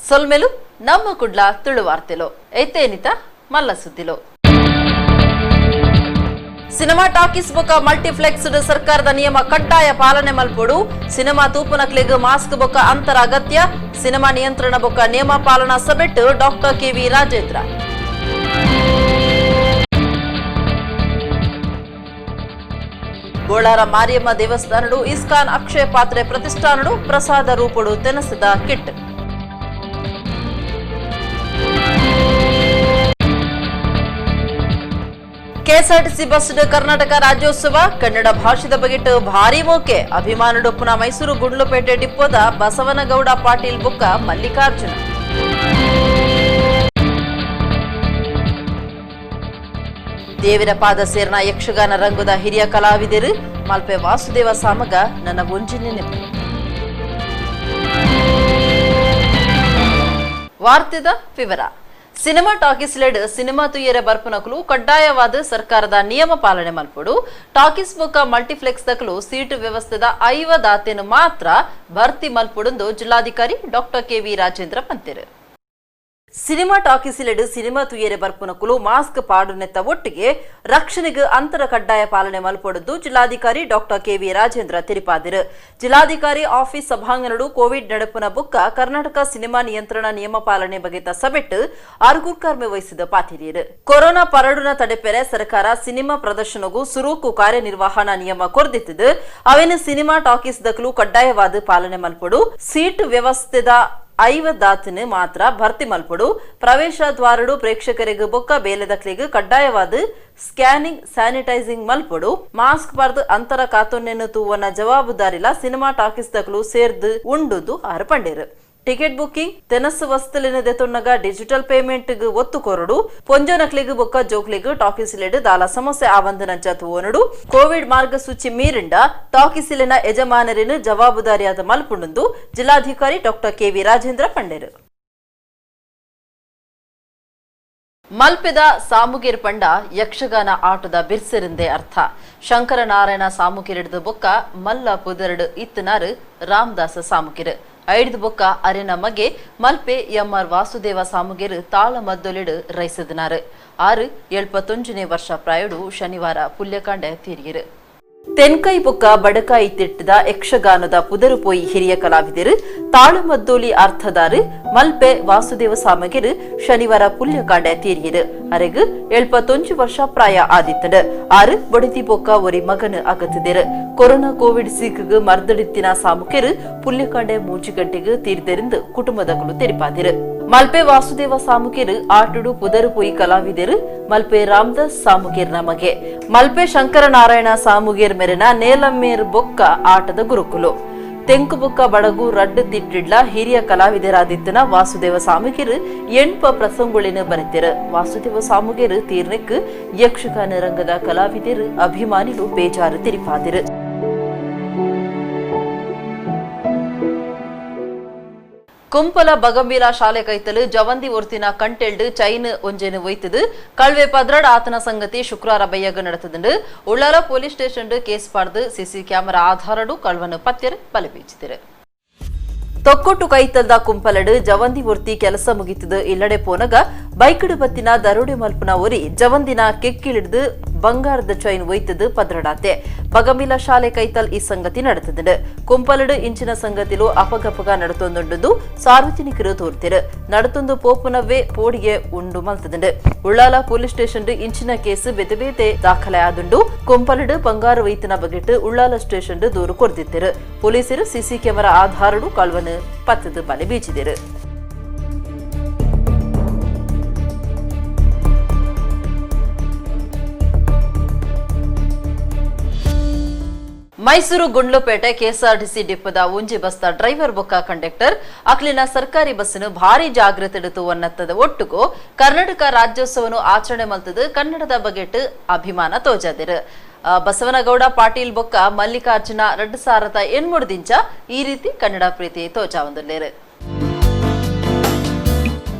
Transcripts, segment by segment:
ಸೊಲ್ಮೆಲು ನಮ್ಮ ಕುಡ್ಲ ತುಳುವಾರ್ತೆಲೋ ಐತೇನಿತ ಮಲ್ಲ ಸುದ್ದಿಲೋ. Cinema talkies ಬೊಕ್ಕ ಮಲ್ಟಿಪ್ಲೆಕ್ಸ್ ಸರ್ಕಾರದ ನಿಯಮ ಕಡ್ಡಾಯ ಪಾಲನೆ ಮಲ್ಪೊಡು. ಸಿನಿಮಾ ತೂಪುನಕ್ಲೆಗ್ ಮಾಸ್ಕ್ ಬೊಕ್ಕ ಅಂತರ ಅಗತ್ಯ. ಸಿನಿಮಾ ನಿಯಂತ್ರಣ ಬೊಕ್ಕ ನಿಯಮ ಪಾಲನಾ ಸಭೆಟ್ ಡಾಕ್ಟರ್ ಕೆ.ವಿ. ರಾಜೇಂದ್ರ. ಗೋಳಾರ ಮಾರಿಯಮ್ಮ ದೇವಸ್ಥಾನಡು ಇಸ್ಕಾನ್ ಅಕ್ಷಯ ಪಾತ್ರೆ ಪ್ರತಿಷ್ಠಾನಡು ಪ್ರಸಾದ ರೂಪಡು ತೆನಸಿದ kit. KSRTC bus Karnataka Rajyotsava Kannada ಭಾಷೆದ ಬಗೆಟ್ ಭಾರಿ ಮೋಕೆ. ಅಭಿಮಾನುಡು ಪುನಃ ಮೈಸೂರು ಗುಂಡ್ಲುಪೇಟೆ ಡಿಪ್ಪೋದ ಬಸವನಗೌಡ ಪಾಟೀಲ್ ಬೊಕ್ಕ ಮಲ್ಲಿಕಾರ್ಜುನ. ದೇವರ ಪಾದ ಸೇರ್ನ ಯಕ್ಷಗಾನ ರಂಗದ ಹಿರಿಯ ಕಲಾವಿದರು ಮಲ್ಪೆ ವಾಸುದೇವ ಸಾಮಗ ನನ್ನ ಒಂಜಿನ ನೆನಪು. ವಾರ್ತೆದ ವಿವರ. ಸಿನಿಮಾ ಟಾಕೀಸ್ ಲೆಡ್ ಸಿನಿಮಾ ತುಯ್ಯರ ಬರ್ಪನಕಲು ಕಡ್ಡಾಯವಾದ ಸರ್ಕಾರದ ನಿಯಮ ಪಾಲನೆ ಮಲ್ಪಡು. ಟಾಕೀಸ್ ಬೊಕ್ಕ ಮಲ್ಟಿಪ್ಲೆಕ್ಸ್ ದಕಲು ಸೀಟು ವ್ಯವಸ್ಥೆದ 50 ದಾತೆನು ಮಾತ್ರ ಭರ್ತಿ ಮಲ್ಪೊಡು ಜಿಲ್ಲಾಧಿಕಾರಿ ಡಾಕ್ಟರ್ ಕೆ.ವಿ. ರಾಜೇಂದ್ರ ಪಂತೆರು. ಸಿನಿಮಾ ಟಾಕೀಸಿಲೆಡ್ ಸಿನಿಮಾ ತುಯ್ಯರೆ ಬರ್ಪುನಕುಲು ಮಾಸ್ಕ್ ಪಾಡುನೆತ್ತ ಒಟ್ಟಿಗೆ ರಕ್ಷಣೆಗೆ ಅಂತರ ಕಡ್ಡಾಯ ಪಾಲನೆ ಮಲ್ಪೊಡದ್ದು ಜಿಲ್ಲಾಧಿಕಾರಿ ಡಾಕ್ಟರ್ ಕೆ.ವಿ. ರಾಜೇಂದ್ರ ತಿಳಿಪಾದಿರು. ಜಿಲ್ಲಾಧಿಕಾರಿ ಆಫೀಸ್ ಸಭಾಂಗಣಡು ಕೋವಿಡ್ ನಡಪುನ ಬುಕ್ಕ ಕರ್ನಾಟಕ ಸಿನಿಮಾ ನಿಯಂತ್ರಣ ನಿಯಮ ಪಾಲನೆ ಬಗೆತ ಸಭೆಟ್ ಆರ್ಗೂರ್ಕಾರ್ಮೆ ವಹಿಸಿದ ಪಾತಿರಿಯರು. ಕೊರೋನಾ ಪರಡುನ ತಡೆಪೆರೆ ಸರ್ಕಾರ ಸಿನಿಮಾ ಪ್ರದರ್ಶನಗೂ ಸುರೂಕು ಕಾರ್ಯನಿರ್ವಹಣಾ ನಿಯಮ ಕೊರ್ದಿತ್ತಿದ್ದು ಅವೇನು ಸಿನಿಮಾ ಟಾಕೀಸ್ ದಕಲು ಕಡ್ಡಾಯವಾದ ಪಾಲನೆ ಮಲ್ಪೊಡು. ಸೀಟ್ ವ್ಯವಸ್ಥೆದ 50 ದಾತಿನ ಮಾತ್ರ ಭರ್ತಿ ಮಲ್ಪಡು. ಪ್ರವೇಶ ದ್ವಾರಡು ಪ್ರೇಕ್ಷಕರಿಗೆ ಬೊಕ್ಕ ಬೇಲೆದಕ್ಲಿಗೆ ಕಡ್ಡಾಯವಾದ ಸ್ಕ್ಯಾನಿಂಗ್ ಸ್ಯಾನಿಟೈಸಿಂಗ್ ಮಲ್ಪಡು. ಮಾಸ್ಕ್ ಬರ್ದು ಅಂತರ ಕಾತೊನ್ನೆನ್ನು ತೂವನ ಜವಾಬ್ದಾರಿಲ ಸಿನಿಮಾ ಟಾಕೀಸ್ ದಕ್ಲು ಸೇರ್ದು ಉಂಡುದು ಆರ್ಪಂಡೇರು. ಟಿಕೆಟ್ ಬುಕಿಂಗ್ ತೆನಸು ವಸ್ತುಲಿನ ದೆತೊನ್ನಗ ಡಿಜಿಟಲ್ ಪೇಮೆಂಟ್ ಒತ್ತು ಕೊರಡು. ಪೊಂಜೋನಕ್ಲಿಗ್ ಬೊಕ್ಕ ಜೋಕ್ಲಿಗ್ ಟಾಕೀಸಿಲೆಡ್ ದಾಲ ಸಮಸ್ಯೆ ಆವಂದನಂಚ ತೂವನಡು. ಕೋವಿಡ್ ಮಾರ್ಗಸೂಚಿ ಮೀರಿಂಡ ಟಾಕೀಸಿಲಿನ ಯಜಮಾನರಿನ ಜವಾಬ್ದಾರಿಯಾದ ಮಲ್ಪುಂಡು ಜಿಲ್ಲಾಧಿಕಾರಿ ಡಾಕ್ಟರ್ ಕೆ.ವಿ. ರಾಜೇಂದ್ರ ಪಂಡೇರು. ಮಲ್ಪೆದ ಸಾಮುಗೇರ್ ಪಂಡ ಯಕ್ಷಗಾನ ಆಟದ ಬಿರ್ಸೆರಿಂದೆ ಅರ್ಥ. ಶಂಕರನಾರಾಯಣ ಸಾಮುಗೇರಿಡ್ದು ಬೊಕ್ಕ ಮಲ್ಲ ಪುದರ್ಡ್ ಇತ್ತನಾರು ರಾಮದಾಸ ಸಾಮುಗೇರ್ ಐಡ್ದು ಬೊಕ್ಕ ಅರೆನ ಮಗೆ ಮಲ್ಪೆ ಎಂ.ಆರ್. ವಾಸುದೇವ ಸಾಮುಗೇರ್ ತಾಳ ಮದ್ದೊಲಿಡ್ ರೈಸದನಾರು. 79 ವರ್ಷ ಪ್ರಾಯಡು ಶನಿವಾರ ಪುಲ್ಯಕಾಂಡೆ ತೀರಿಯರು. ತೆನ್ಕೈ ಬೊಕ್ಕ ಬಡಕಾಯಿ ತಿಟ್ಟದ ಯಕ್ಷಗಾನದ ಪುದರು ಪೋಯಿ ಹಿರಿಯ ಕಲಾವಿದರು ತಾಳಮದ್ದೋಲಿ ಅರ್ಥದಾರು ಮಲ್ಪೆ ವಾಸುದೇವ ಸಾಮಗೇರ್ ಶನಿವಾರ ಪುಲ್ಯಕಾಂಡೆ ತೀರಿಯರು. ಅರೆಗ್ 79 ವರ್ಷ ಪ್ರಾಯ ಆದಿತ್ತಡ. 6 ಬಡತಿ ಬೊಕ್ಕ ಒರಿ ಮಗನ ಅಗತಿದರು. ಕೊರೋನಾ ಕೋವಿಡ್ ಸೀಕ್ಗ್ ಮರ್ದಡಿತ್ತಿನ ಸಾಮುಕೇರ್ ಪುಲ್ಯಕಾಂಡೆ 3 ಗಂಟೆಗೆ ತೀರ್ದರಿಂದ ಕುಟುಂಬದಕಲು ತೆರಿಪಾದಿರು. ಮಲ್ಪೆ ವಾಸುದೇವ ಸಾಮುಕೇರ್ ಆಟುಡು ಪುದರು ಪೋಯಿ ಕಲಾವಿದರು ಮಲ್ಪೆ ರಾಮದಾಸ್ ಸಾಮುಗೇರ್ನ ಮಗೆ. ಮಲ್ಪೆ ಶಂಕರನಾರಾಯಣ ಸಾಮುಗೇರ್ ಮೆರೆನ ನೇಲಮ್ಮೇರ್ ಬೊಕ್ಕ ಆಟದ ಗುರುಕುಲು. ತೆಂಕು ಬೊಕ್ಕ ಬಡಗು ರಡ್ಡು ತಿಟ್ಟಿಡ್ಲ ಹಿರಿಯ ಕಲಾವಿದರಾದಿತ್ತನ ವಾಸುದೇವ ಸಾಮುಗೇರ್ ಎಣ್ಪ ಪ್ರಸಂಗುಳಿನ ಬರೆತಿರು. ವಾಸುದೇವ ಸಾಮುಗೇರ್ ತೀರ್ನೆಕ್ ಯಕ್ಷಗಾನ ರಂಗದ ಕಲಾವಿದರು ಅಭಿಮಾನಿಗಳು ಬೇಜಾರು ತಿರಿಪಾದಿರು. ಕುಂಪಲ ಬಗಂಬೀಲ ಶಾಲೆ ಕೈತಲು ಜವಂದಿ ಒರ್ತಿನ ಕಂಟೆಲ್ಡ್ ಚೈನ್ ಒಂಜೆನು ಒಯ್ತದು ಕಳ್ವೆ ಪದ್ರಡ್ ಆತನ ಸಂಗತಿ ಶುಕ್ರವಾರ ಬಯ್ಯಗ ನಡೆತದುಂಡು. ಉಳ್ಳಾಲ ಪೊಲೀಸ್ ಸ್ಟೇಷನ್ ಕೇಸ್ ಪಾಡ್ದು ಸಿಸಿ ಕ್ಯಾಮೆರಾ ಆಧಾರಡು ಕಳ್ವನು ಪತ್ಯರು ಬಲೆಬೀಚಿದರು. ತೊಕ್ಕೊಟ್ಟು ಕೈತಲ್ದ ಕುಂಪಲಡ್ ಜವಂದಿ ಒರ್ತಿ ಕೆಲಸ ಮುಗಿತದು ಇಲ್ಲಡೆ ಪೋನಗ ಬೈಕಡು ಬತ್ತಿನ ದರೋಡೆ ಮಲ್ಪನ ಒರಿ ಜವಂದಿನ ಕೆಕ್ಕಿಳಿದು ಬಂಗಾರದ ಚೈನ್ ಒಯ್ತದು ಪದ್ರಡಾತೆ. ಬಗಂಬಿಲ ಶಾಲೆ ಕೈತಲ್ ಈ ಸಂಗತಿ ನಡೆತದು. ಕುಂಪಲಡ್ ಇಂಚಿನ ಸಂಗತಿಲು ಅಪಗಪಗ ನಡತೊಂದುಂಡು ಸಾರ್ವಜನಿಕರು ತೋರ್ತಿರು. ನಡತೊಂದು ಪೋಪುನವೇ ಪೋಡಿಗೆ ಉಂಡು ಮಲ್ತದುಂಡು. ಉಳ್ಳಾಲ ಪೊಲೀಸ್ ಸ್ಟೇಷನ್ ಇಂಚಿನ ಕೇಸ್ ಬೇತೆ ಬೇತೆ ದಾಖಲೆ ಆದುಂಡು. ಕುಂಪಲಡ್ ಬಂಗಾರ ಒಯ್ತಿನ ಬಗೆಟ್ ಉಳ್ಳಾಲ ಸ್ಟೇಷನ್ ದೂರು ಕೊರ್ದಿತ್ತಿರು. ಪೊಲೀಸರು ಸಿಸಿ ಕ್ಯಾಮೆರಾ ಆಧಾರಡು ಕಳ್ವನು ಪತ್ತದ ಬಲೆ ಬೀಚಿದರು. ಮೈಸೂರು ಗುಂಡ್ಲುಪೇಟೆ ಕೆಎಸ್ಆರ್ಟಿಸಿ ಡಿಪ್ಪದ ಒಂಜಿ ಬಸ್ತ ಡ್ರೈವರ್ ಬೊಕ್ಕ ಕಂಡಕ್ಟರ್ ಅಕ್ಲಿನ ಸರ್ಕಾರಿ ಬಸ್ಸನ್ನು ಭಾರಿ ಜಾಗೃತಿ ಇಡುತ್ತು ಅನ್ನತ್ತದ ಒಟ್ಟುಗು ಕರ್ನಾಟಕ ರಾಜ್ಯೋತ್ಸವನು ಆಚರಣೆ ಮಲ್ತದು ಕನ್ನಡದ ಬಗೆಟ್ ಅಭಿಮಾನ ತೋಜಾದಿರು. ಬಸವನಗೌಡ ಪಾಟೀಲ್ ಬೊಕ್ಕ ಮಲ್ಲಿಕಾರ್ಜುನ 2008 ಈ ರೀತಿ ಕನ್ನಡ ಪ್ರೀತಿ ತೋಜಾವಂದುಲ್ಲೇರು.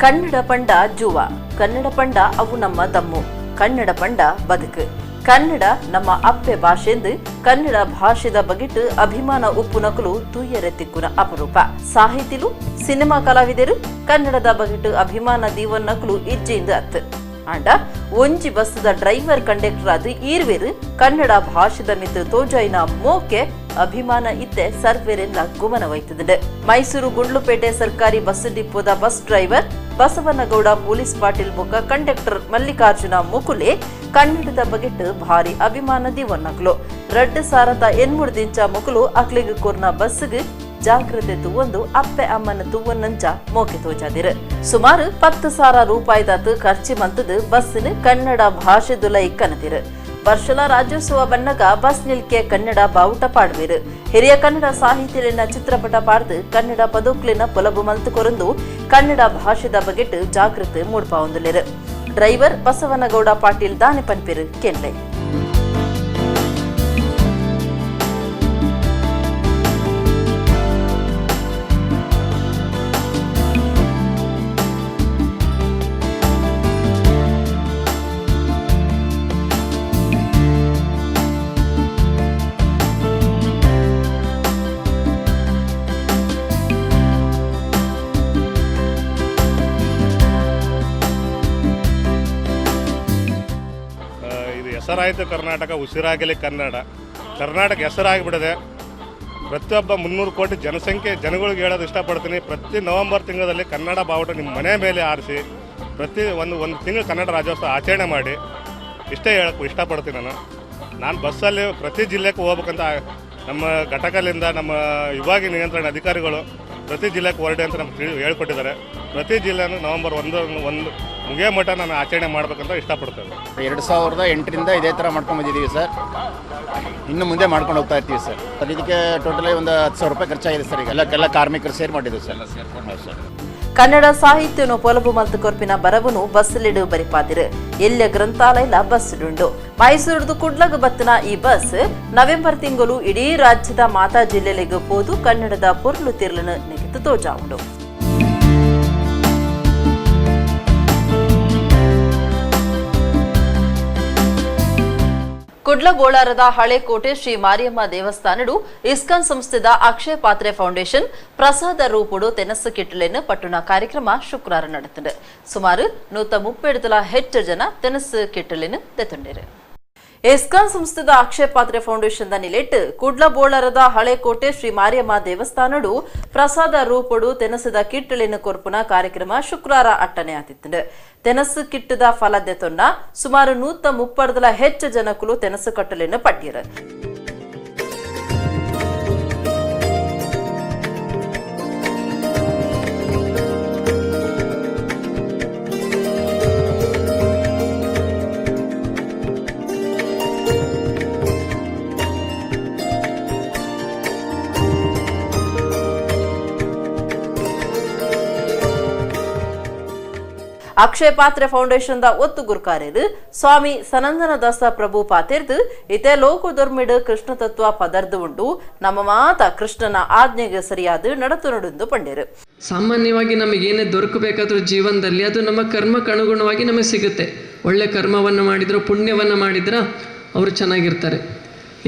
ಕನ್ನಡ ಪಂಡ ಜುವ, ಕನ್ನಡ ಪಂಡ ಅವು ನಮ್ಮ ದಮ್ಮು, ಕನ್ನಡ ಪಂಡ ಬದುಕು. ಕನ್ನಡ ನಮ್ಮ ಅಪ್ಪೆ ಭಾಷೆಂದು ಕನ್ನಡ ಭಾಷೆದ ಬಗೆಟ್ ಅಭಿಮಾನ ಉಪ್ಪುನಕಲು ತೂಯರೆ ತಿಕ್ಕುನ ಅಪರೂಪ. ಸಾಹಿತಿಲು ಸಿನಿಮಾ ಕಲಾವಿದರು ಕನ್ನಡದ ಬಗೆಟ್ ಅಭಿಮಾನ ದೀವನ್ನಕಲು ಇಜ್ಜೆಯಿಂದ ಅತ್ ಅಂಡ ಒಂಜಿ ಬಸ್ದ ಡ್ರೈವರ್ ಕಂಡಕ್ಟರ್ ಆದ್ ಈರ್ವೇರು ಕನ್ನಡ ಭಾಷೆದ ಮಿತ್ ತೋಜಾಯಿನ ಮೋಕೆ ಅಭಿಮಾನ ಇತ್ತೆ ಸರ್ವೇರೆಲ್ಲ ಗುಮನವೈತದೆ. ಮೈಸೂರು ಗುಂಡ್ಲುಪೇಟೆ ಸರ್ಕಾರಿ ಬಸ್ ಡಿಪೋದ bus driver Basavanagouda police Patil ಬೊಕ್ಕ ಕಂಡಕ್ಟರ್ ಮಲ್ಲಿಕಾರ್ಜುನ ಮುಕುಲೆ ಕನ್ನಡದ ಬಗೆಟ್ ಭಾರಿ ಅಭಿಮಾನ ದಿವನ್ನಕ್ಲು. ರಡ್ಡು ಸಾರತ ಎನ್ಮುಡ್ದಿಂಚ ಮುಕುಲು ಅಕ್ಲಿಗ್ ಕೊರ್ನ ಬಸ್ಗ್ ಜಾಗ್ರತೆ ತುವೊಂದು ಅಪ್ಪೆ ಅಮ್ಮನ ತುವನ್ನಂಚ ಮೋಕೆ ತೋಜಾದಿರು. ಸುಮಾರು 10,000 ರೂಪಾಯಿದಾತು ಖರ್ಚು ಮಂತದು ಬಸ್ಸಿನ ಕನ್ನಡ ಭಾಷೆದುಲ ಇಕ್ಕನದಿರು. ವರ್ಷಲ ರಾಜ್ಯೋತ್ಸವ ಬಣ್ಣಗ ಬಸ್ ನಿಲ್ಕೆ ಕನ್ನಡ ಬಾವುಟ ಪಾಡುವಿರು. ಹಿರಿಯ ಕನ್ನಡ ಸಾಹಿತ್ಯಲಿನ ಚಿತ್ರಪಟ ಪಾಡ್ದು ಕನ್ನಡ ಪದೋಕ್ಲಿನ ಪೊಲಬು ಮಲ್ತು ಕೊರಂದು ಕನ್ನಡ ಭಾಷೆದ ಬಗೆಟ್ ಜಾಗೃತಿ ಮೂಡ್ಪಾವೊಂದುಲಿರು. ಡ್ರೈವರ್ ಬಸವನಗೌಡ ಪಾಟೀಲ್ ದಾನೆ ಪನ್ಪಿರು ಕೆನ್ಲೆ. ಹೆಸರಾಯಿತು ಕರ್ನಾಟಕ, ಉಸಿರಾಗಲಿ ಕನ್ನಡ. ಕರ್ನಾಟಕ ಹೆಸರಾಗಿಬಿಡದೆ ಪ್ರತಿಯೊಬ್ಬ 300 ಕೋಟಿ ಜನಗಳಿಗೆ ಹೇಳೋದು ಇಷ್ಟಪಡ್ತೀನಿ. ಪ್ರತಿ ನವೆಂಬರ್ ತಿಂಗಳಲ್ಲಿ ಕನ್ನಡ ಬಾವುಟ ನಿಮ್ಮ ಮನೆ ಮೇಲೆ ಆರಿಸಿ ಪ್ರತಿ ಒಂದು ತಿಂಗಳು ಕನ್ನಡ ರಾಜ್ಯೋತ್ಸವ ಆಚರಣೆ ಮಾಡಿ ಇಷ್ಟೇ ಹೇಳೋಕ್ಕೆ ಇಷ್ಟಪಡ್ತೀನಿ. ನಾನು ಬಸ್ಸಲ್ಲಿ ಪ್ರತಿ ಜಿಲ್ಲೆಗೆ ಹೋಗ್ಬೇಕಂತ ನಮ್ಮ ಘಟಕದಿಂದ ನಮ್ಮ ವಿಭಾಗೀಯ ನಿಯಂತ್ರಣ ಅಧಿಕಾರಿಗಳು ಪ್ರತಿ ಜಿಲ್ಲೆಗೆ ಹೊರಡಿ ಅಂತ ನಮ್ಗೆ ಹೇಳ್ಕೊಟ್ಟಿದ್ದಾರೆ. ಪ್ರತಿ ಜಿಲ್ಲೆನೂ ನವೆಂಬರ್ 1 ಮುಗಿಯೋ ಮಟ್ಟ ನಾನು ಆಚರಣೆ ಮಾಡ್ಬೇಕಂತ ಇಷ್ಟಪಡ್ತೇವೆ. 2008ರಿಂದ ಇದೇ ಥರ ಮಾಡ್ಕೊಂಡು ಬಂದಿದ್ದೀವಿ ಸರ್. ಇನ್ನು ಮುಂದೆ ಮಾಡ್ಕೊಂಡು ಹೋಗ್ತಾ ಇರ್ತೀವಿ ಸರ್. ಇದಕ್ಕೆ ಟೋಟಲಿ ಒಂದು 10,000 ರೂಪಾಯಿ ಖರ್ಚಾಗಿದೆ ಸರ್. ಎಲ್ಲ ಕಾರ್ಮಿಕರು ಸೇರಿ ಮಾಡಿದ್ದು ಸರ್. ಕನ್ನಡ ಸಾಹಿತ್ಯನು ಪೊಲಬು ಮಲ್ತು ಕೊರ್ಪಿನ ಬರವನು ಬಸ್ಲಿಡು ಬರಿಪಾದಿರು. ಎಲ್ಲ ಗ್ರಂಥಾಲಯ ಬಸ್ಡುಂಡು. ಮೈಸೂರದು ಕುಡ್ಲಗ್ ಬತ್ತಿನ ಈ ಬಸ್ ನವೆಂಬರ್ ತಿಂಗಳು ಇಡೀ ರಾಜ್ಯದ ಮಾತಾ ಜಿಲ್ಲೆಲೆಗೆ ಹೋದು ಕನ್ನಡದ ಪೊರ್ಲು ತಿರ್ಲನ್ನು ನಿಗಿತು ತೋಜಾವುಂಡು. ಕುಡ್ಲ ಬೋಳಾರದ ಹಳೆ ಕೋಟೆ ಶ್ರೀ ಮಾರಿಯಮ್ಮ ದೇವಸ್ಥಾನಡು ಇಸ್ಕಾನ್ ಸಂಸ್ಥೆದ ಅಕ್ಷಯ ಪಾತ್ರೆ ಫೌಂಡೇಶನ್ ಪ್ರಸಾದ ರೂಪುಡು ತೆನಸ್ಸು ಕಿಟ್ಟಲೆನ್ನು ಪಟ್ಟುನ ಕಾರ್ಯಕ್ರಮ ಶುಕ್ರವಾರ ನಡೆದಿದೆ. ಸುಮಾರು 130 ಹೆಚ್ಚು ಜನ ತೆನಸ್ಸು ಕಿಟ್ಟಲೆನ್ನು ತೆತ್ತುಂಡಿರು. ಇಸ್ಕಾನ್ ಸಂಸ್ಥೆದ ಅಕ್ಷಯ ಪಾತ್ರೆ ಫೌಂಡೇಶನ್ ನಿಲೆಟ್ಟು ಕುಡ್ಲ ಬೋಳಾರದ ಹಳೆ ಕೋಟೆ ಶ್ರೀ ಮಾರಿಯಮ್ಮ ದೇವಸ್ಥಾನಡು ಪ್ರಸಾದ ರೂಪುಡು ತೆನಸದ ಕಿಟ್ಟಲಿನ ಕೊರ್ಪುನ ಕಾರ್ಯಕ್ರಮ ಶುಕ್ರವಾರ ಅಟ್ಟನೆ ಆತಿತ್ತು. ತೆನಸು ಕಿಟ್ಟದ ಫಲದೆತೊನ್ನ ಸುಮಾರು 130 ಹೆಚ್ಚು ಜನಕುಲು ತೆನಸು ಕಟ್ಟಲಿನ ಪಟ್ಟಿರು. ಅಕ್ಷಯ ಪಾತ್ರೆ ಫೌಂಡೇಶನ್ ದ ಒತ್ತು ಗುರುಕಾರ್ಯರು ಸ್ವಾಮಿ ಸನಂದನದಾಸ ಪ್ರಭು ಪಾತೆರ್ದು ಇತೆ ಲೋಕದೊರ್ಮಿಡು ಕೃಷ್ಣ ತತ್ವ ಪದರ್ದು ಉಂಡು ನಮ್ಮ ಮಾತ ಕೃಷ್ಣನ ಆಜ್ಞೆಗೆ ಸರಿಯಾದ ನಡತು ನುಡಿದು ಪಂಡಿರು. ಸಾಮಾನ್ಯವಾಗಿ ನಮಗೇನೇ ದೊರಕಬೇಕಾದ್ರೂ ಜೀವನದಲ್ಲಿ ಅದು ನಮ್ಮ ಕರ್ಮಕ್ಕೆ ಅನುಗುಣವಾಗಿ ನಮಗೆ ಸಿಗುತ್ತೆ. ಒಳ್ಳೆ ಕರ್ಮವನ್ನು ಮಾಡಿದ್ರು ಪುಣ್ಯವನ್ನು ಮಾಡಿದ್ರೆ ಅವರು ಚೆನ್ನಾಗಿರ್ತಾರೆ.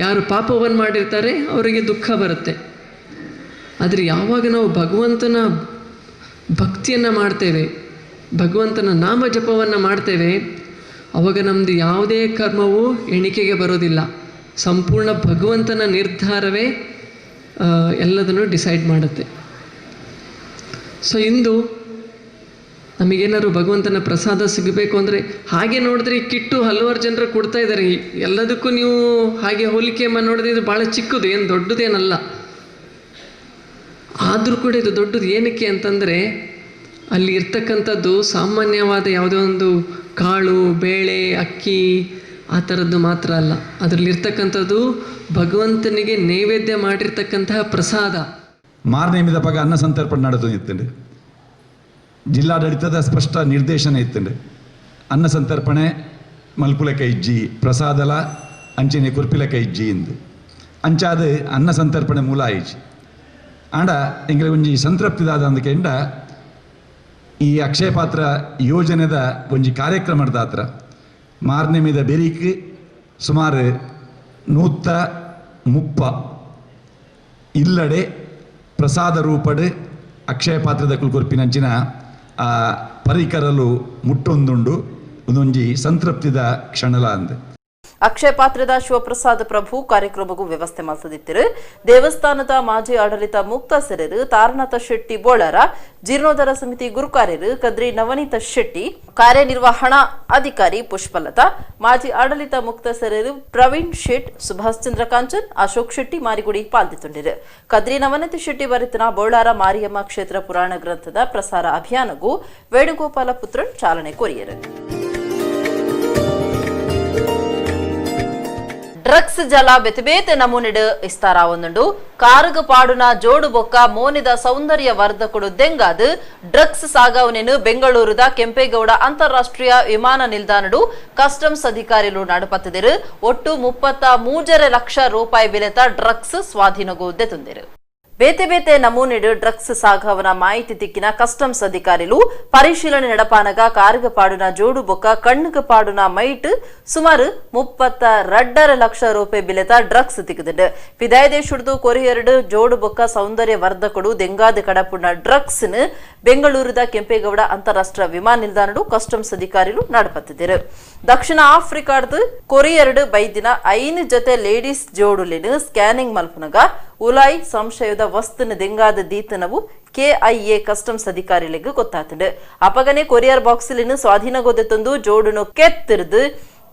ಯಾರು ಪಾಪವನ್ನು ಮಾಡಿರ್ತಾರೆ ಅವರಿಗೆ ದುಃಖ ಬರುತ್ತೆ. ಆದರೆ ಯಾವಾಗ ನಾವು ಭಗವಂತನ ಭಕ್ತಿಯನ್ನು ಮಾಡ್ತೇವೆ, ಭಗವಂತನ ನಾಮ ಜಪವನ್ನು ಮಾಡ್ತೇವೆ, ಅವಾಗ ನಮ್ಮದು ಯಾವುದೇ ಕರ್ಮವೂ ಎಣಿಕೆಗೆ ಬರೋದಿಲ್ಲ. ಸಂಪೂರ್ಣ ಭಗವಂತನ ನಿರ್ಧಾರವೇ ಎಲ್ಲದನ್ನು ಡಿಸೈಡ್ ಮಾಡುತ್ತೆ. ಸೊ ಇಂದು ನಮಗೇನಾದ್ರು ಭಗವಂತನ ಪ್ರಸಾದ ಸಿಗಬೇಕು ಅಂದರೆ ಹಾಗೆ ನೋಡಿದ್ರೆ ಈ ಕಿಟ್ಟು ಹಲವಾರು ಜನರು ಕೊಡ್ತಾ ಇದ್ದಾರೆ. ಎಲ್ಲದಕ್ಕೂ ನೀವು ಹಾಗೆ ಹೋಲಿಕೆ ನೋಡಿದ್ರೆ ಇದು ಭಾಳ ಚಿಕ್ಕದು, ಏನು ದೊಡ್ಡದೇನಲ್ಲ. ಆದರೂ ಕೂಡ ಇದು ದೊಡ್ಡದು ಏನಕ್ಕೆ ಅಂತಂದರೆ ಅಲ್ಲಿ ಇರ್ತಕ್ಕಂಥದ್ದು ಸಾಮಾನ್ಯವಾದ ಯಾವುದೋ ಒಂದು ಕಾಳು ಬೇಳೆ ಅಕ್ಕಿ ಆ ಥರದ್ದು ಮಾತ್ರ ಅಲ್ಲ. ಅದರಲ್ಲಿರ್ತಕ್ಕಂಥದ್ದು ಭಗವಂತನಿಗೆ ನೈವೇದ್ಯ ಮಾಡಿರ್ತಕ್ಕಂತಹ ಪ್ರಸಾದ. ಮಾರನೇಮಿದ ಪಗ ಅನ್ನ ಸಂತರ್ಪಣೆ ನಡೆದು ಇತ್ತಂಡು ಜಿಲ್ಲಾಡಳಿತದ ಸ್ಪಷ್ಟ ನಿರ್ದೇಶನ ಇತ್ತಂಡು ಅನ್ನ ಸಂತರ್ಪಣೆ ಮಲ್ಪುಲಕ ಇಜ್ಜಿ ಪ್ರಸಾದಲ ಅಂಚಿನ ಕುರ್ಪಿಲಕ ಇಜ್ಜಿ ಎಂದು ಅಂಚಾದ ಅನ್ನ ಸಂತರ್ಪಣೆ ಮೂಲ ಆಯ್ಚಿ ಆಂಡ ಎಂಗೆ ಒಂಜಿ ಸಂತೃಪ್ತಿದಾದ ಅಂದಕ್ಕೆ ಎಂಡ ಈ ಅಕ್ಷಯ ಪಾತ್ರ ಯೋಜನೆದ ಒಂಜಿ ಕಾರ್ಯಕ್ರಮದ ಹತ್ರ ಮಾರನೇ ಮೀದ ಬೆರಿಕ್ ಸುಮಾರು 130 ಇಲ್ಲಡೆ ಪ್ರಸಾದ ರೂಪಡ್ ಅಕ್ಷಯ ಪಾತ್ರದ ಕೊರ್ಪಿನಂಚಿನ ಪರಿಕರಲು ಮುಟ್ಟೊಂದುಂಡು ಒಂದೊಂಜಿ ಸಂತೃಪ್ತಿದ ಕ್ಷಣಲ ಅಂದೆ. ಅಕ್ಷಯ ಪಾತ್ರದ ಶಿವಪ್ರಸಾದ್ ಪ್ರಭು ಕಾರ್ಯಕ್ರಮಕ್ಕೂ ವ್ಯವಸ್ಥೆ ಮಾಡಿದಿದ್ದರು. ದೇವಸ್ಥಾನದ ಮಾಜಿ ಆಡಳಿತ ಮುಕ್ತಸರರು ತಾರನಾಥ ಶೆಟ್ಟಿ ಬೋಳರ, ಜೀರ್ಣೋದ್ಧಾರ ಸಮಿತಿ ಗುರುಕಾರ್ಯರು ಕದ್ರಿ ನವನೀತ ಶೆಟ್ಟಿ, ಕಾರ್ಯನಿರ್ವಹಣಾ ಅಧಿಕಾರಿ ಪುಷ್ಪಲತಾ, ಮಾಜಿ ಆಡಳಿತ ಮುಕ್ತಸರರು ಪ್ರವೀಣ್ ಶೆಟ್, ಸುಭಾಷ್ ಚಂದ್ರ ಕಾಂಚನ್, ಅಶೋಕ್ ಶೆಟ್ಟಿ ಮಾರಿಗುಡಿ ಪಾಲ್ಗೊಂಡಿರು. ಕದ್ರಿ ನವನೀತ ಶೆಟ್ಟಿ ಬರೆತನ ಬೋಳಾರ ಮಾರಿಯಮ್ಮ ಕ್ಷೇತ್ರ ಪುರಾಣ ಗ್ರಂಥದ ಪ್ರಸಾರ ಅಭಿಯಾನಗೂ ವೇಣುಗೋಪಾಲ ಪುತ್ರನ್ ಚಾಲನೆ ಕೊರಿಯರು. ಡ್ರಗ್ಸ್ ಜಲ ಬೆತಬೇತೆ ನಮೂನೆಡು ಇಸ್ತಾರ ಒಂದುಂಡು ಕಾರುಗ ಪಾಡುನ ಜೋಡು ಬೊಕ್ಕ ಮೋನಿದ ಸೌಂದರ್ಯ ವರ್ಧಕುಡು ದೆಂಗಾದು ಡ್ರಗ್ಸ್ ಸಾಗಾವಣೆನು ಬೆಂಗಳೂರುದ ಕೆಂಪೇಗೌಡ ಅಂತಾರಾಷ್ಟ್ರೀಯ ವಿಮಾನ ನಿಲ್ದಾಣಡು ಕಸ್ಟಮ್ಸ್ ಅಧಿಕಾರಿಗಳು ನಡುಪತ್ತಿದರು. ಒಟ್ಟು 33 ಲಕ್ಷ ರೂಪಾಯಿ ಬೆಲೆತ ಡ್ರಗ್ಸ್ ಸ್ವಾಧೀನಗೊಂಡೆ ತುಂದಿರು. ಬೇತೆ ಬೇತೆ ನಮೂನೆಡು ಡ್ರಗ್ಸ್ ಸಾಗಾವನ ಮಾಹಿತಿ ತಿಕ್ಕಿನ ಕಸ್ಟಮ್ಸ್ ಅಧಿಕಾರಿಗಳು ಪರಿಶೀಲನೆ ನಡಪಾನಗ ಕಾರುಗ ಪಾಡುನ ಜೋಡು ಬೊಕ್ಕ ಕಣ್ಣುಗ ಪಾಡುನ ಮೈಟ್ ಸುಮಾರು 32 ಲಕ್ಷ ರೂಪಾಯಿ ಬೆಲೆತ ಡ್ರಗ್ಸ್ ತಿಕ್ಕಿದ್ದು. ವಿದಾಯದೇಶುಡ್ದು ಕೊರಿಯರ್ಡು ಜೋಡು ಬೊಕ್ಕ ಸೌಂದರ್ಯ ವರ್ಧಕಡು ದೆಂಗಾದ ಕಡಪುನ ಡ್ರಗ್ಸ್ ಬೆಂಗಳೂರುದ ಕೆಂಪೇಗೌಡ ಅಂತಾರಾಷ್ಟ್ರೀಯ ವಿಮಾನ ನಿಲ್ದಾಣಡು ಕಸ್ಟಮ್ಸ್ ಅಧಿಕಾರಿಗಳು ನಡಪತ್ತಿದ್ದರು. ದಕ್ಷಿಣ ಆಫ್ರಿಕಾದ ಕೊರಿಯರ್ಡು ಬೈದಿನ 5 ಜೊತೆ ಲೇಡೀಸ್ ಜೋಡುಲಿನ ಸ್ಕ್ಯಾನಿಂಗ್ ಮಲ್ಪನಗ ಉಲಾಯಿ ಸಂಶಯದ ವಸ್ತುನ ದೆಂಗಾದ ದೀತನವು KIA ಕಸ್ಟಮ್ಸ್ ಅಧಿಕಾರಿಗಳಿಗೆ ಗೊತ್ತಾತಂಡು. ಅಪಗನೆ ಕೊರಿಯರ್ ಬಾಕ್ಸಿಲಿನ ಸ್ವಾಧೀನಗೊದೆತೊಂದು ಜೋಡುನು ಕೆತ್ತಿರ್ದು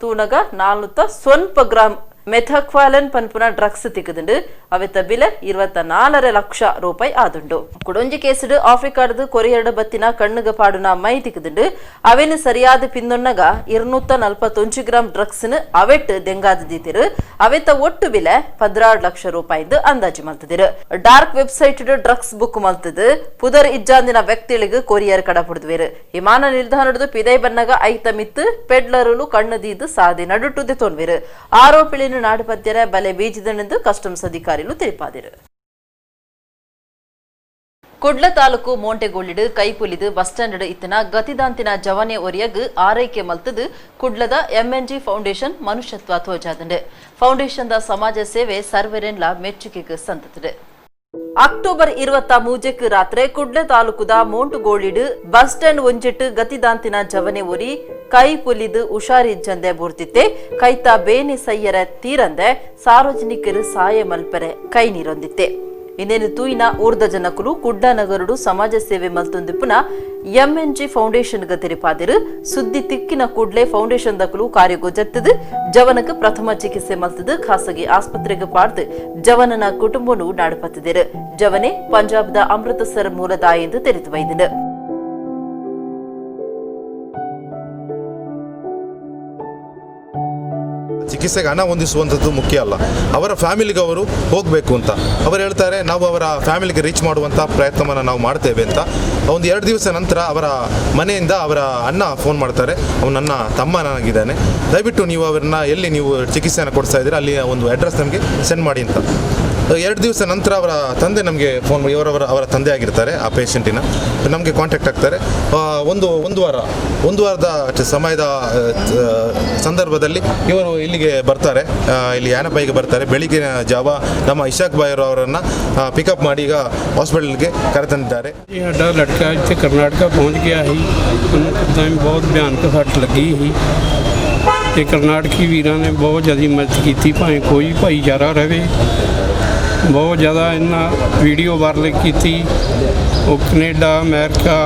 ತೂನಗ 400 ಗ್ರಾಂ ಮೆಥಕ್ವಾಲನ್ ಪನ್ಪುನ ಡ್ರಗ್ಸ್ ತಿಕ್ಕದುಂಡು. ಅವೆತ್ತ ಬಿಲೆ 24 ಲಕ್ಷ ರೂಪಾಯಿ ಆದುಂಡು. ಕುಡೊಂಜಿ ಕೇಸುಡು ಆಫ್ರಿಕಾದ ಕೊರಿಯರ್ಡ ಬತ್ತಿನ ಕಣ್ಣುಗ ಪಾಡುನ ಮೈ ತಿಕ್ಕದುಂಡು. ಅವೇನು ಸರಿಯಾದ ಪಿಂದೊನ್ನಗ 241 ಗ್ರಾಂ ಡ್ರಗ್ಸ್ ಅವೆಟ್ ದೆಂಗಾದ ದೀತಿರು. ಅವೆತ್ತ ಒಟ್ಟು ಬಿಲೆ 16 ಲಕ್ಷ ರೂಪಾಯಿದು ಅಂದಾಜು ಮಲ್ತದಿರು. ಡಾರ್ಕ್ ವೆಬ್ಸೈಟ್ ಡ್ರಗ್ಸ್ ಬುಕ್ ಮಲ್ತದು ಪುದರ್ ಇಜ್ಜಾಂದಿನ ವ್ಯಕ್ತಿಗಳಿಗೆ ಕೊರಿಯರ್ ಕಡಪುಡ್ವೇರು. ವಿಮಾನ ನಿಲ್ದಾಣದ ಪಿದೈ ಬನ್ನಗ ಐತ ಮಿತ್ತು ಪೆಡ್ಲರುಲು ಕಣ್ಣದೀದು ಸಾದಿ ನಡುಟುದೆ ತೊನ್ವೇರು. ಆರೋಪಿಳಿನ ನಾಡುಪದ್ಯರ ಬಲೆ ಬೀಜಿದನೆಂದು ಕಸ್ಟಮ್ಸ್ ಅಧಿಕಾರಿಗಳು ತಿಳಿಪಾದರು. ಕುಡ್ಲ ತಾಲೂಕು ಮೋಂಟೆಗೊಳ್ಳಿಡು ಕೈಪುಲಿದು ಬಸ್ ಸ್ಟ್ಯಾಂಡ್ ಇತ್ತಿನ ಗತಿದಾಂತಿನ ಜವನೆ ಒರಿಯಗ್ ಆರೈಕೆ ಮಲ್ತದು ಕುಡ್ಲದ MNG ಫೌಂಡೇಶನ್ ಮನುಷ್ಯತ್ವ ತೋಜಾದಂಡು. ಫೌಂಡೇಶನ್ ಸಮಾಜ ಸೇವೆ ಸರ್ವರೆನ್ಲ ಮೆಚ್ಚುಗೆಗೆ ಸಂತತಡು. ಅಕ್ಟೋಬರ್ 23 ರಾತ್ರಿ ಕುಡ್ಲ ತಾಲೂಕುದ ಮೋಂಟುಗೋಳಿಡು ಬಸ್ ಸ್ಟ್ಯಾಂಡ್ ಒಂಜೆಟ್ಟು ಗತಿದಾಂತಿನ ಜವನೆ ಒರಿ ಕೈ ಪುಲಿದು ಹುಷಾರಿಜ್ಜಂದೆ ಬುರ್ತಿತ್ತೆ ಕೈತ ಬೇನೆ ಸಯ್ಯರ ತೀರಂದೆ ಸಾರ್ವಜನಿಕರು ಸಹಾಯ ಮಲ್ಪರೆ ಕೈ ನೀರೊಂದಿತ್ತೆ. ಇನ್ನೇನು ತೂಯಿನ ಊರ್ದ ಜನಕರು ಕುಡ್ಡ ನಗರುಡು ಸಮಾಜ ಸೇವೆ ಮಲ್ತೊಂದಿಪ್ಪುನ MNG ಫೌಂಡೇಶನ್ ತೆರಿಪಾದಿರು. ಸುದ್ದಿ ತಿಕ್ಕಿನ ಕೂಡ್ಲೆ ಫೌಂಡೇಶನ್ ದಕಲು ಕಾರ್ಯಗೊಜ್ಜತ್ತದು. ಜವನಕ್ಕೆ ಪ್ರಥಮ ಚಿಕಿತ್ಸೆ ಮಲ್ತದು ಖಾಸಗಿ ಆಸ್ಪತ್ರೆಗೆ ಪಾಡ್ದು ಜವನನ ಕುಟುಂಬನು ನಾಡುಪತ್ತಿದರು. ಜವನೆ ಪಂಜಾಬ್ದ ಅಮೃತಸರ್ ಮೂಲದ ಎಂದು ತೆರೆದು ಬೈದಿದೆ. ಚಿಕಿತ್ಸೆಗೆ ಹಣ ಹೊಂದಿಸುವಂಥದ್ದು ಮುಖ್ಯ ಅಲ್ಲ, ಅವರ ಫ್ಯಾಮಿಲಿಗೆ ಅವರು ಹೋಗಬೇಕು ಅಂತ ಅವರು ಹೇಳ್ತಾರೆ. ನಾವು ಅವರ ಫ್ಯಾಮಿಲಿಗೆ ರೀಚ್ ಮಾಡುವಂಥ ಪ್ರಯತ್ನವನ್ನು ನಾವು ಮಾಡ್ತೇವೆ ಅಂತ. ಒಂದು 2 ದಿವಸ ನಂತರ ಅವರ ಮನೆಯಿಂದ ಅವರ ಅಣ್ಣ ಫೋನ್ ಮಾಡ್ತಾರೆ, ಅವನು ನನ್ನ ತಮ್ಮ ನನಗಿದ್ದಾನೆ, ದಯವಿಟ್ಟು ನೀವು ಅವರನ್ನ ಎಲ್ಲಿ ನೀವು ಚಿಕಿತ್ಸೆಯನ್ನು ಕೊಡಿಸ್ತಾ ಇದ್ದೀರಾ ಅಲ್ಲಿ ಒಂದು ಅಡ್ರೆಸ್ ನಮಗೆ ಸೆಂಡ್ ಮಾಡಿ ಅಂತ. 2 ದಿವಸ ನಂತರ ಅವರ ತಂದೆ ನಮಗೆ ಫೋನ್ ಮಾಡಿ, ಅವರ ತಂದೆ ಆಗಿರ್ತಾರೆ ಆ ಪೇಷಂಟಿನ, ನಮಗೆ ಕಾಂಟ್ಯಾಕ್ಟ್ ಆಗ್ತಾರೆ. ಒಂದು ವಾರದ ಸಮಯದ ಸಂದರ್ಭದಲ್ಲಿ ಇವರು ಇಲ್ಲಿಗೆ ಬರ್ತಾರೆ, ಇಲ್ಲಿ ಯಾನಬಾಯಿಗೆ ಬರ್ತಾರೆ. ಬೆಳಿಗ್ಗಿನ ಜಾವ ನಮ್ಮ ಇಶಾಕ್ ಬಾಯ್ ಅವರನ್ನು ಪಿಕಪ್ ಮಾಡಿ ಈಗ ಹಾಸ್ಪಿಟಲ್ಗೆ ಕರೆತಂದಿದ್ದಾರೆ. लड़का इतने कर्नाटक पहुँच गया ही, उन्होंने बहुत भयानक सट लगी ही। ते कर्नाटकी वीरां ने बहुत ज़्यादा मदद की, भावें कोई भाईचारा रहे। बहुत ज़्यादा इन्ना वीडियो वायरल की, वो कनेडा अमेरिका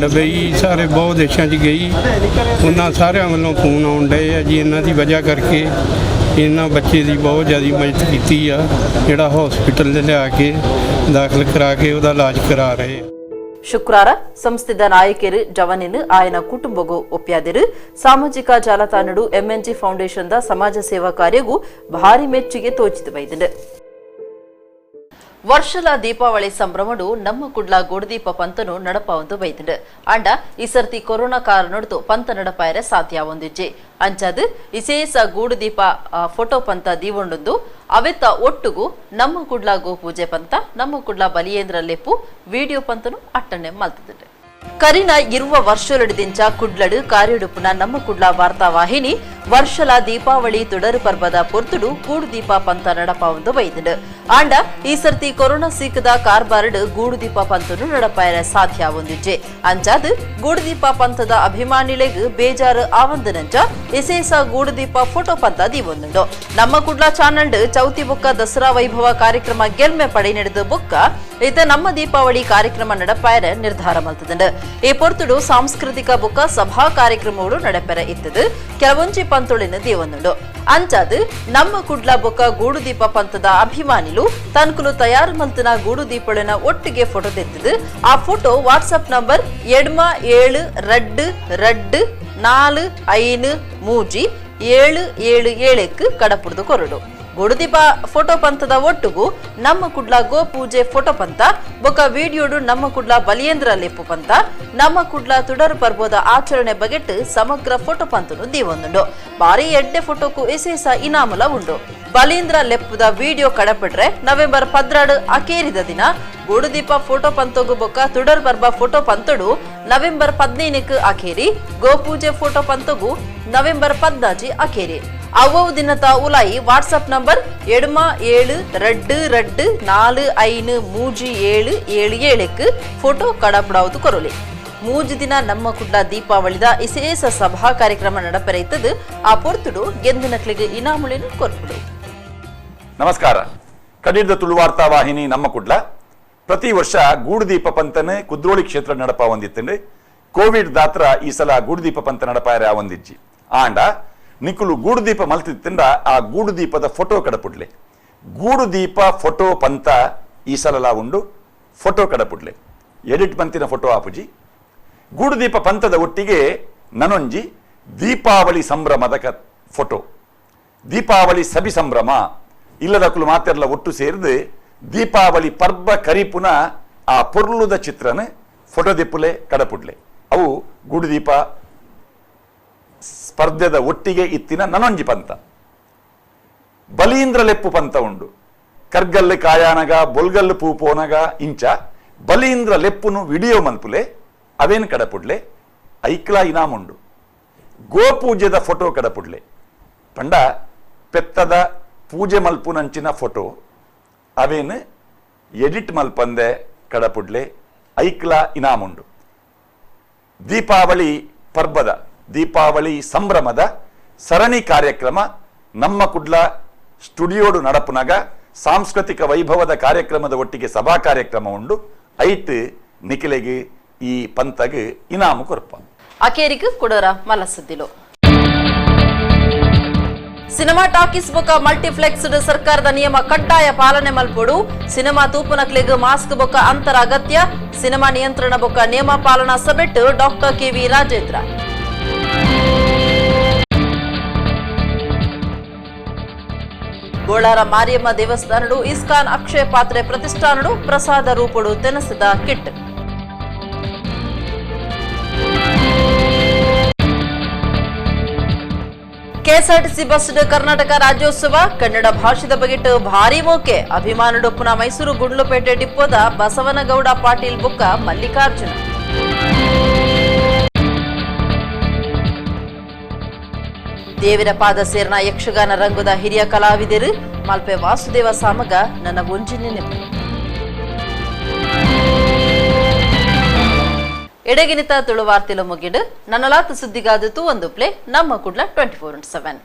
डबई सारे बहुत देशों च गई। उन्होंने सारे वालों फोन आउन डे जी, इन्हों की वजह करके इन्होंने बच्चे की बहुत ज़्यादा मदद की आ, जोड़ा हॉस्पिटल लिया के दाखिल करा के उसका इलाज करा रहे। ಶುಕ್ರವಾರ ಸಂಸ್ಥೆದ ನಾಯಕರು ಜವನಿನ ಆಯನ ಕುಟುಂಬಗೂ ಒಪ್ಪ್ಯಾದಿರು. ಸಾಮಾಜಿಕ ಜಾಲತಾಣಡು MNG ಫೌಂಡೇಶನ್ ಸಮಾಜ ಸೇವಾ ಕಾರ್ಯಗೂ ಭಾರಿ ಮೆಚ್ಚುಗೆ ತೋಚಿತು ಬೈದಿದೆ. ವರ್ಷಲ ದೀಪಾವಳಿ ಸಂಭ್ರಮಡು ನಮ್ಮ ಕುಡ್ಲ ಗೋಡದೀಪ ಪಂತನು ನಡಪಾವಂದು ಬೈದಿದೆ. ಅಂಡ ಈ ಸರ್ತಿ ಕೊರೋನಾ ಕಾರಣದ್ದು ಪಂತ ನಡಪಾಯರೆ ಸಾಧ್ಯ ಒಂದಿಜ್ಜೆ ಅಂಚಾದು ಇಸೇಸ ಗೂಡುದೀಪ ಫೋಟೋ ಪಂತ ದೀವೊಂಡು ಅವೆತ್ತ ಒಟ್ಟುಗೂ ನಮ್ಮ ಕುಡ್ಲ ಗೋಪೂಜೆ ಪಂತ ನಮ್ಮ ಕುಡ್ಲ ಬಲಿಯೇಂದ್ರ ಲೆಪ್ಪು ವಿಡಿಯೋ ಪಂತನು ಅಟ್ಟಣೆ ಮಲ್ತದೆ. ಕರಿನ ಇರುವ ವರ್ಷಲಡಿದಿಂಚ ಕುಡ್ಲಡು ಕಾರ್ಯಡುಪುನ ನಮ್ಮ ಕುಡ್ಲ ವಾರ್ತಾ ವಾಹಿನಿ ವರ್ಷಲ ದೀಪಾವಳಿ ತುಡರು ಪರ್ಬದ ಪೊರ್ತುಡು ಗೂಡು ದೀಪ ಪಂತ ನಡಪಾವಂದು ಬೈದಿಡು ಆಂಡ ಈ ಸರ್ತಿ ಕೊರೋನಾ ಸಿಕ್ಕದ ಕಾರ್ಬಾರ್ಡ್ ಗೂಡು ದೀಪ ಪಂತನು ನಡಪಾಯರ ಸಾಧ್ಯ ಒಂದಿಜ್ಜೆ ಅಂಚಾದ್ ಗೂಡು ದೀಪ ಪಂತದ ಅಭಿಮಾನಿಲೆಗ್ ಬೇಜಾರು ಆವಂದನಂಚ ವಿಶೇಷ ಗೂಡು ದೀಪ ಫೋಟೋ ಪಂತ ದೀವೊಂದುಂಡು ನಮ್ಮ ಕುಡ್ಲಾ ಚಾನಲ್ ಚೌತಿ ಬೊಕ್ಕ ದಸರಾ ವೈಭವ ಕಾರ್ಯಕ್ರಮ ಗೆಲ್ಮೆ ಪಡೆ ನಡೆದ ಬೊಕ್ಕ ಇತ ನಮ್ಮ ದೀಪಾವಳಿ ಕಾರ್ಯಕ್ರಮ ನಡಪಾಯರ ನಿರ್ಧಾರ ಮಲ್ತದಂಡು ಈ ಪೊರ್ತುಡು ಸಾಂಸ್ಕೃತಿಕ ಬೊಕ್ಕ ಸಭಾ ಕಾರ್ಯಕ್ರಮಗಳು ನಡಪೆರ ಇತ್ತದು ಕೆಲವೊಂಜಿ ಪಂತುಳಿನ ದೇವೊಂದುಂಡು ಅಂಚಾದ್ ನಮ್ಮ ಕುಡ್ಲ ಬೊಕ್ಕ ಗೂಡು ದೀಪ ಪಂತದ ಅಭಿಮಾನಿಲು ತನ್ಕುಲು ತಯಾರು ಮಲ್ತನ ಗೂಡು ದೀಪಳಿನ ಒಟ್ಟಿಗೆ ಫೋಟೋ ತೆತ್ತದು ಆ ಫೋಟೋ ವಾಟ್ಸ್ಆಪ್ ನಂಬರ್ 7242453777 ಕಡಪುಡ್ದು ಕೊರಡು ಗುಡುದೀಪ ಫೋಟೋ ಪಂತದ ಒಟ್ಟುಗು ನಮ್ಮ ಕುಡ್ಲ ಗೋ ಪೂಜೆ ಫೋಟೋ ಪಂತ ಬೊಕ್ಕ ವಿಡಿಯೋಡು ನಮ್ಮ ಕುಡ್ಲ ಬಲಿಯೇಂದ್ರ ಲೆಪ್ಪು ಪಂತ ನಮ್ಮ ಕುಡ್ಲ ತುಡರು ಪರ್ಬೋದ ಆಚರಣೆ ಬಗೆಟ್ ಸಮಗ್ರ ಫೋಟೋ ಪಂತನು ದೀವೊಂದುಂಡು ಬಾರಿ ಎಡ್ಡೆ ಫೋಟೋಕು ವಿಶೇಷ ಇನಾಮಲ ಉಂಡು ಬಲೀಂದ್ರ ಲೆಪ್ಪುದ ವಿಡಿಯೋ ಕಡಪಡ್ರೆ ನವೆಂಬರ್ 12 ಅಕೇರಿದ ದಿನ ಗೂಡುದೀಪ ಫೋಟೋ ಪಂತೋಗು ಬೊಕ್ಕ ತುಡರ್ ಬರ್ಬ ಫೋಟೋ ಪಂತಡು ನವೆಂಬರ್ 15 ಅಕೇರಿ ಗೋಪೂಜೆ ಫೋಟೋ ಪಂತೋಗು ನವೆಂಬರ್ 14 ಅಕೇರಿ ಅವ್ವವು ದಿನತ ಉಲಾಯಿ ವಾಟ್ಸ್ಆಪ್ ನಂಬರ್ 7242453777 ಫೋಟೋ ಕಡಪಡಾವುದು ಕೊರಲಿ ಮೂಜು ದಿನ ನಮ್ಮ ಕುಡ್ಲ ದೀಪಾವಳಿದ ವಿಶೇಷ ಸಭಾ ಕಾರ್ಯಕ್ರಮ ನಡಪೆರೈತದು ಆ ಪೊರ್ತುಡು ಗೆಂದಿನಕ್ಲಿಗೆ ಇನಾಮುಳಿನ ಕೊರ್ಪುಡು. ನಮಸ್ಕಾರ. ಕಡಿದ ತುಳುವಾರ್ತಾ ವಾಹಿನಿ ನಮ್ಮ ಕುಡ್ಲ ಪ್ರತಿ ವರ್ಷ ಗೂಡುದೀಪ ಪಂತನ ಕುದ್ರೋಳಿ ಕ್ಷೇತ್ರ ನಡಪ ಹೊಂದಿತ್ತಂಡು ಕೋವಿಡ್ ದಾತ್ರ ಈ ಸಲ ಗೂಡುದೀಪ ಪಂತ ನಡಪಾಯರ ಹೊಂದಿಜ್ಜಿ ಆಂಡ ನಿಕ್ಕುಲು ಗೂಡುದೀಪ ಮಲ್ತಿತ್ತಂಡ ಆ ಗೂಡುದೀಪದ ಫೋಟೋ ಕಡಪುಡ್ಲೆ ಗೂಡುದೀಪ ಫೋಟೋ ಪಂತ ಈ ಸಲ ಉಂಡು ಫೋಟೋ ಕಡಪುಡ್ಲೆ ಎಡಿಟ್ ಪಂತಿನ ಫೋಟೋ ಆಪುಜಿ ಗೂಡುದೀಪ ಪಂತದ ಒಟ್ಟಿಗೆ ನನೊಂಜಿ ದೀಪಾವಳಿ ಸಂಭ್ರಮದ ಫೋಟೋ ದೀಪಾವಳಿ ಸಬಿ ಸಂಭ್ರಮ ಇಲ್ಲದಕ್ಕಲು ಮಾತೆಲ್ಲ ಒಟ್ಟು ಸೇರಿದು ದೀಪಾವಳಿ ಪರ್ಬ ಕರಿಪುನ ಆ ಪೊರ್ಲುದ ಚಿತ್ರನ ಫೋಟೋ ದಿಪ್ಪುಲೆ ಕಡಪುಡ್ಲೆ ಅವು ಗೂಡುದೀಪ ಸ್ಪರ್ಧೆದ ಒಟ್ಟಿಗೆ ಇತ್ತಿನ ನನೊಂಜಿ ಪಂತ ಬಲೀಂದ್ರ ಲೆಪ್ಪು ಪಂತ ಉಂಡು ಕರ್ಗಲ್ಲು ಕಾಯಾನಗ ಬೊಲ್ಗಲ್ಲು ಪೂಪೋನಗ ಇಂಚ ಬಲೀಂದ್ರ ಲೆಪ್ಪುನು ವಿಡಿಯೋ ಮಲ್ಪುಲೆ ಅವೇನು ಕಡಪುಡ್ಲೆ ಐಕ್ಲಾ ಇನಾಮುಂಡು ಗೋಪೂಜೆದ ಫೋಟೋ ಕಡಪುಡ್ಲೆ ಪಂಡ ಪೆತ್ತದ ಪೂಜೆ ಮಲ್ಪುನಂಚಿನ ಫೋಟೋ ಅವೇನು ಎಡಿಟ್ ಮಲ್ಪಂದೆ ಕಡಪುಡ್ಲೆ ಐಕ್ಲಾ ಇನಾಮುಂಡು ದೀಪಾವಳಿ ಪರ್ಬದ ದೀಪಾವಳಿ ಸಂಭ್ರಮದ ಸರಣಿ ಕಾರ್ಯಕ್ರಮ ನಮ್ಮ ಕುಡ್ಲ ಸ್ಟುಡಿಯೋಡು ನಡಪುನಗ ಸಾಂಸ್ಕೃತಿಕ ವೈಭವದ ಕಾರ್ಯಕ್ರಮದ ಒಟ್ಟಿಗೆ ಸಭಾ ಕಾರ್ಯಕ್ರಮ ಉಂಡು ಐಟ್ ನಿಖಿಲೆಗೆ ಈ ಪಂತಗೆ ಇನಾಮು ಕೊರಪ ಅಕೇರಿಗೂ ಕೊಡರ ಮಲಸದ್ದಿಲು ಸಿನಿಮಾ ಟಾಕೀಸ್ ಬೊಕ್ಕ ಮಲ್ಟಿಪ್ಲೆಕ್ಸ್ ಸರ್ಕಾರದ ನಿಯಮ ಕಡ್ಡಾಯ ಪಾಲನೆ ಮಲ್ಪೊಡು ಸಿನಿಮಾ ತೂಪುನಕ್ಲೆಗ್ ಮಾಸ್ಕ್ ಬೊಕ್ಕ ಅಂತರ ಅಗತ್ಯ ಸಿನಿಮಾ ನಿಯಂತ್ರಣ ಬೊಕ್ಕ ನಿಯಮ ಪಾಲನಾ ಸಭೆಟ್ ಡಾಕ್ಟರ್ ಕೆವಿ ರಾಜೇಂದ್ರ ಗೋಳಾರ ಮಾರಿಯಮ್ಮ ದೇವಸ್ಥಾನಡು ಇಸ್ಕಾನ್ ಅಕ್ಷಯ ಪಾತ್ರೆ ಪ್ರತಿಷ್ಠಾನಡು ಪ್ರಸಾದ ರೂಪಡು ತೆನಸದ kit KSRTC bus Karnataka Rajyotsava Kannada ಭಾಷೆದ ಬಗೆಟ್ ಭಾರಿ ಮೋಕೆ ಅಭಿಮಾನುಡು ಪುನಃ ಮೈಸೂರು ಗುಂಡ್ಲುಪೇಟೆ ಡಿಪ್ಪೋದ ಬಸವನಗೌಡ ಪಾಟೀಲ್ ಬುಕ್ಕ ಮಲ್ಲಿಕಾರ್ಜುನ ದೇವರ ಪಾದ ಸೇರ್ನ ಯಕ್ಷಗಾನ ರಂಗದ ಹಿರಿಯ ಕಲಾವಿದರು ಮಲ್ಪೆ ವಾಸುದೇವ ಸಾಮಗ ನನ್ನ ಒಂಜಿ ನೆನಪು ಎಡೆಗಿನಿತ ತುಳುವಾರ್ತಿಲು ಮುಗಿಡು ನನ್ನಲಾತ ಸುದ್ದಿಗಾದತು ಒಂದು ಪ್ಲೇ ನಮ್ಮ ಕುಡ್ಲ 24/7